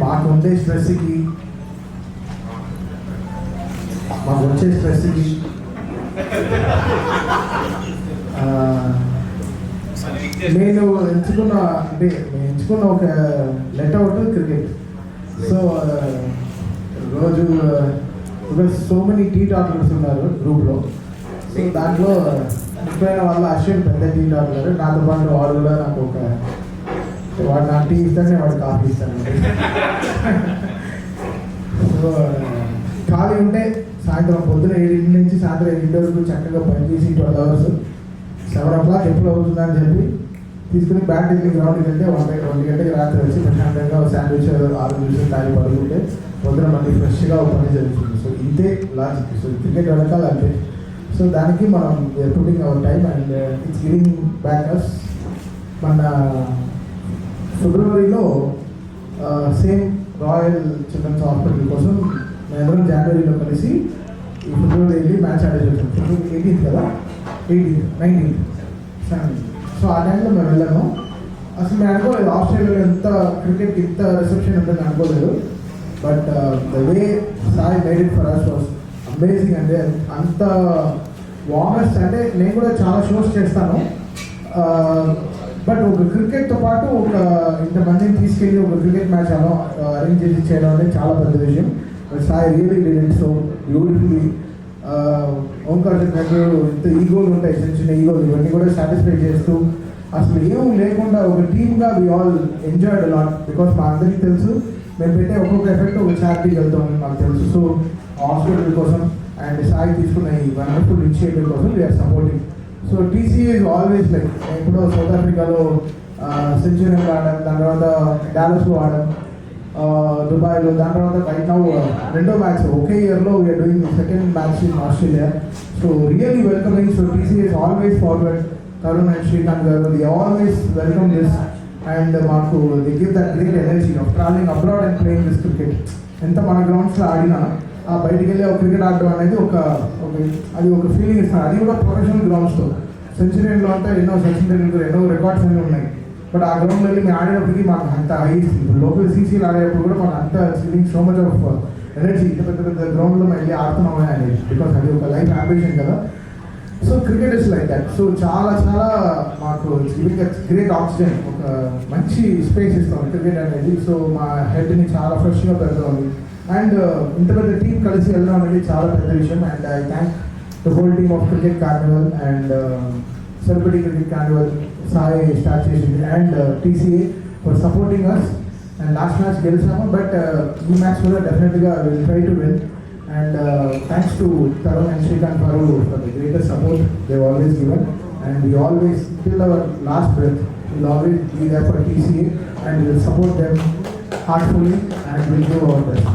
మాకు ఉండే స్ట్రెస్కి మాకు వచ్చే స్ట్రెస్కి నేను ఎంచుకున్న ఒక లెట్ అవుట్ క్రికెట్. సో రోజు సో మెనీ టీ టాకర్స్ ఉన్నారు గ్రూప్లో. సో దాంట్లో ముఖ్యమైన వాళ్ళ అశ్విన్ పెద్ద టీ టాకర్, నాతో పాటు వాడు కూడా నాకు వాడు నాకు టీ ఇస్తాను, నేను వాడు కాఫీ ఇస్తాను. సో ఖాళీ ఉంటే సాయంత్రం పొద్దున 7 నుంచి సాయంత్రం 8 వరకు చక్కగా పనిచేసి 12 hours 7 o'clock ఎప్పుడు అవుతుందని చెప్పి తీసుకుని బ్యాట్ వెళ్ళి గ్రౌండ్కి వెళ్తే 1 గంటకి రాత్రి వచ్చి ప్రశాంతంగా శాండ్విచ్ 6 నిమిషాలు తాగి పడుకుంటే పొద్దున మళ్ళీ ఫ్రెష్గా పని జరుగుతుంది. సో ఇంతే లాజిక్. సో క్రికెట్ వెనకాల అంతే. సో దానికి మనం putting our time and it's giving back us. మన ఫిబ్రవరిలో సేమ్ రాయల్ చిల్డ్రన్స్ హాస్పిటల్ కోసం మేమందరం జనవరిలో కలిసి ఈ ఫిబ్రవరి వెళ్ళి మ్యాచ్ ఆడేసి వచ్చాం. 18th కదా, 18th 19th 17th. సో ఆ టైంలో మేము వెళ్ళాము. అసలు మేము అనుకోలేదు ఆస్ట్రేలియాలో ఎంత క్రికెట్కి ఇంత రిసెప్షన్ ఉంటుందని అనుకోలేదు. But the way Sai made it for us was amazing. అంటే అంత వార్మెస్ట్. అంటే నేను కూడా చాలా షోస్ చేస్తాను, బట్ ఒక క్రికెట్తో పాటు ఇంతమందిని తీసుకెళ్ళి ఒక క్రికెట్ మ్యాచ్ అరేంజ్ చేసి చేయడం అనేది చాలా పెద్ద విషయం. Sai really did it so beautifully. Omkar చెప్పినట్టు ఇంత ఈగోలు ఉంటాయి, చిన్న ఈగోలు, ఇవన్నీ కూడా సాటిస్ఫై చేస్తూ అసలు ఏం లేకుండా ఒక టీమ్గా we all enjoyed a lot. Because మా అందరికీ తెలుసు మేము పెట్టే ఒక్కొక్క ఎఫెక్ట్ ఒక చారిటీకి వెళ్తామని మాకు తెలుసు. సో హాస్పిటల్ కోసం అండ్ సాయి తీసుకున్న ఈ వండర్ఫుల్ ఇనిషియేటివ్ కోసం we are supporting. So TCA is always like ఇప్పుడు సౌత్ ఆఫ్రికాలో సెంచురీ ఆడడం, దాని తర్వాత డాలస్లో ఆడడం, దుబాయ్లో, దాని తర్వాత రైట్ నౌ 2వ మ్యాచ్ ఒకే ఇయర్లో we are doing second match in Australia. So really welcoming. So TCA is always forward. Tarun and Srikanth garu the always welcome this and మాకు the give that great energy of travelling abroad and playing this cricket. ఎంత మన గ్రౌండ్స్లో ఆడినా బయటికి వెళ్ళి ఒక cricket ఆడడం అనేది అది ఒక ఫీలింగ్ ఇస్తాను. అది కూడా ప్రొఫెషనల్ గ్రౌండ్స్లో. సెంచురీలో అంటే ఎన్నో సచిన్ టెండూల్కర్ ఎన్నో రికార్డ్స్ అన్నీ ఉన్నాయి. బట్ ఆ గ్రౌండ్లో వెళ్ళి మేము ఆడేటప్పటికి మాకు అంత హై లోకల్ సీసీలు ఆడేటప్పుడు కూడా మాకు అంత feeling so much of energy. ఇంత పెద్ద పెద్ద గ్రౌండ్లో మేము వెళ్ళి ఆడుతున్నామని అనేది బికాస్ అది ఒక లైఫ్ అంబిషన్ కదా. So cricket is like that. So చాలా చాలా మాకు గ్రేట్ ఆక్సిజన్, ఒక మంచి స్పేస్ ఇస్తాం క్రికెట్ అనేది. సో మా హెడ్ని చాలా ఫ్రెష్గా పెడతాం. అండ్ ఇంత పెద్ద టీం కలిసి వెళ్ళడం అనేది చాలా పెద్ద విషయం. And I thank the whole team of cricket carnival and celebrity cricket carnival, Sai start చేసింది, and TCA for supporting us. And last match గెలిచాము, బట్ ఈ మ్యాచ్ కూడా డెఫినెట్గా will try to win. And thanks to Tarun and Srikanth for the greatest support they've always given. And we always, till our last breath, we'll always be there for TCA and we'll support them heartfully and we'll do our best.